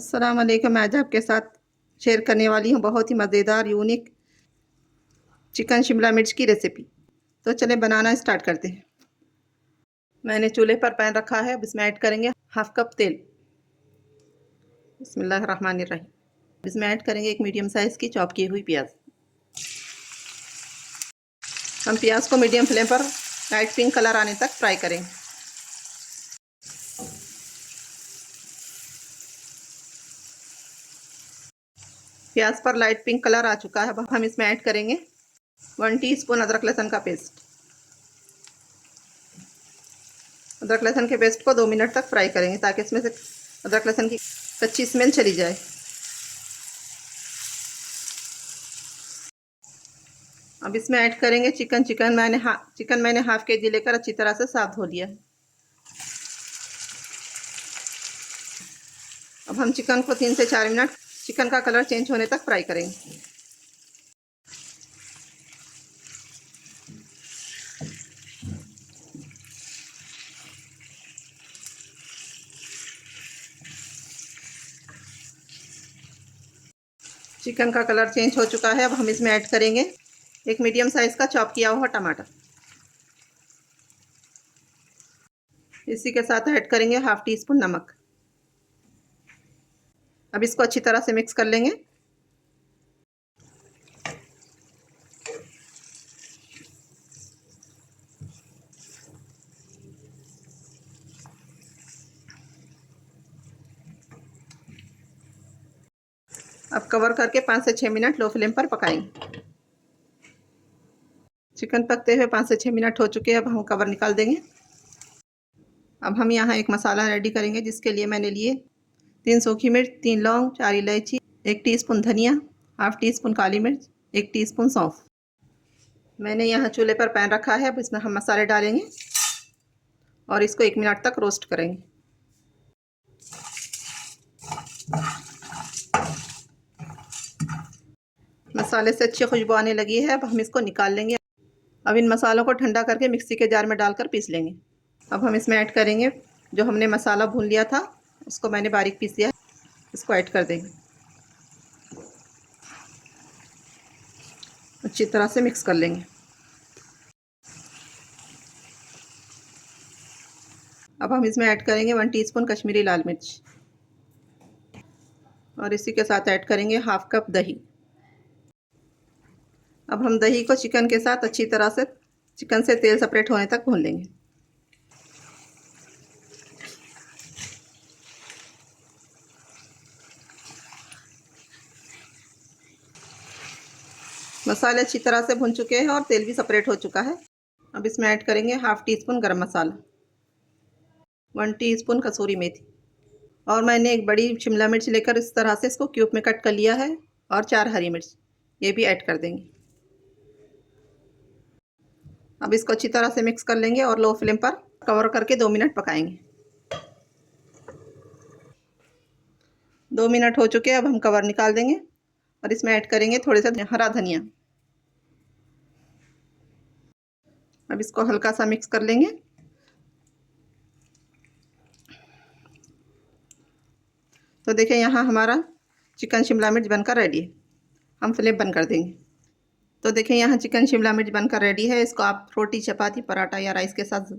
अस्सलाम वालेकुम। मैं आज आपके साथ शेयर करने वाली हूँ बहुत ही मज़ेदार यूनिक चिकन शिमला मिर्च की रेसिपी। तो चलें बनाना स्टार्ट करते हैं। मैंने चूल्हे पर पैन रखा है। अब इसमें ऐड करेंगे हाफ कप तेल। बिस्मिल्लाहिर्रहमानिर्रहीम। इसमें ऐड करेंगे एक मीडियम साइज़ की चॉप की हुई प्याज। हम प्याज को मीडियम फ्लेम पर लाइट पिंक कलर आने तक फ्राई करेंगे। प्याज पर लाइट पिंक कलर आ चुका है। अब हम इसमें ऐड करेंगे 1 टीस्पून अदरक लहसुन का पेस्ट। अदरक लहसुन के पेस्ट को 2 मिनट तक फ्राई करेंगे ताकि इसमें से अदरक लहसुन की कच्ची स्मेल चली जाए। अब इसमें ऐड करेंगे चिकन मैंने हाफ केजी लेकर अच्छी तरह से साफ धो लिया है। अब हम चिकन को 3 से 4 मिनट चिकन का कलर चेंज होने तक फ्राई करेंगे। चिकन का कलर चेंज हो चुका है। अब हम इसमें ऐड करेंगे एक मीडियम साइज़ का चॉप किया हुआ टमाटर। इसी के साथ ऐड करेंगे हाफ टी स्पून नमक। अब इसको अच्छी तरह से मिक्स कर लेंगे। अब कवर करके 5 से 6 मिनट लो फ्लेम पर पकाएंगे। चिकन पकते हुए 5 से 6 मिनट हो चुके हैं। अब हम कवर निकाल देंगे। अब हम यहाँ एक मसाला रेडी करेंगे, जिसके लिए मैंने लिए 3 सूखी मिर्च, 3 लौंग, 4 इलायची, 1 टीस्पून धनिया, हाफ टी स्पून काली मिर्च, 1 टीस्पून सौंफ। मैंने यहाँ चूल्हे पर पैन रखा है। अब इसमें हम मसाले डालेंगे और इसको 1 मिनट तक रोस्ट करेंगे। मसाले से अच्छी खुशबू आने लगी है। अब हम इसको निकाल लेंगे। अब इन मसालों को ठंडा करके मिक्सी के जार में डालकर पीस लेंगे। अब हम इसमें ऐड करेंगे जो हमने मसाला भून लिया था, उसको मैंने बारीक पीस लिया है। इसको ऐड कर देंगे। अच्छी तरह से मिक्स कर लेंगे। अब हम इसमें ऐड करेंगे 1 टीस्पून कश्मीरी लाल मिर्च और इसी के साथ ऐड करेंगे हाफ कप दही। अब हम दही को चिकन के साथ अच्छी तरह से चिकन से तेल सेपरेट होने तक भून लेंगे। मसाले अच्छी तरह से भुन चुके हैं और तेल भी सेपरेट हो चुका है। अब इसमें ऐड करेंगे हाफ टी स्पून गरम मसाला, 1 टीस्पून कसूरी मेथी और मैंने एक बड़ी शिमला मिर्च लेकर इस तरह से इसको क्यूब में कट कर लिया है और 4 हरी मिर्च, ये भी ऐड कर देंगे। अब इसको अच्छी तरह से मिक्स कर लेंगे और लो फ्लेम पर कवर करके 2 मिनट पकाएंगे। 2 मिनट हो चुके हैं। अब हम कवर निकाल देंगे और इसमें ऐड करेंगे थोड़े सा हरा धनिया। अब इसको हल्का सा मिक्स कर लेंगे। तो देखिए यहाँ हमारा चिकन शिमला मिर्च बनकर रेडी है। हम फ्लेम बंद कर देंगे। तो देखिए यहाँ चिकन शिमला मिर्च बनकर रेडी है। इसको आप रोटी, चपाती, पराठा या राइस के साथ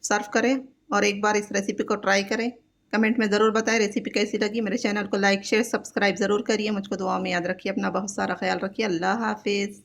सर्व करें और एक बार इस रेसिपी को ट्राई करें। कमेंट में ज़रूर बताएं रेसिपी कैसी लगी। मेरे चैनल को लाइक, शेयर, सब्सक्राइब ज़रूर करिए। मुझको दुआओं में याद रखिए। अपना बहुत सारा ख्याल रखिए। अल्लाह हाफिज़।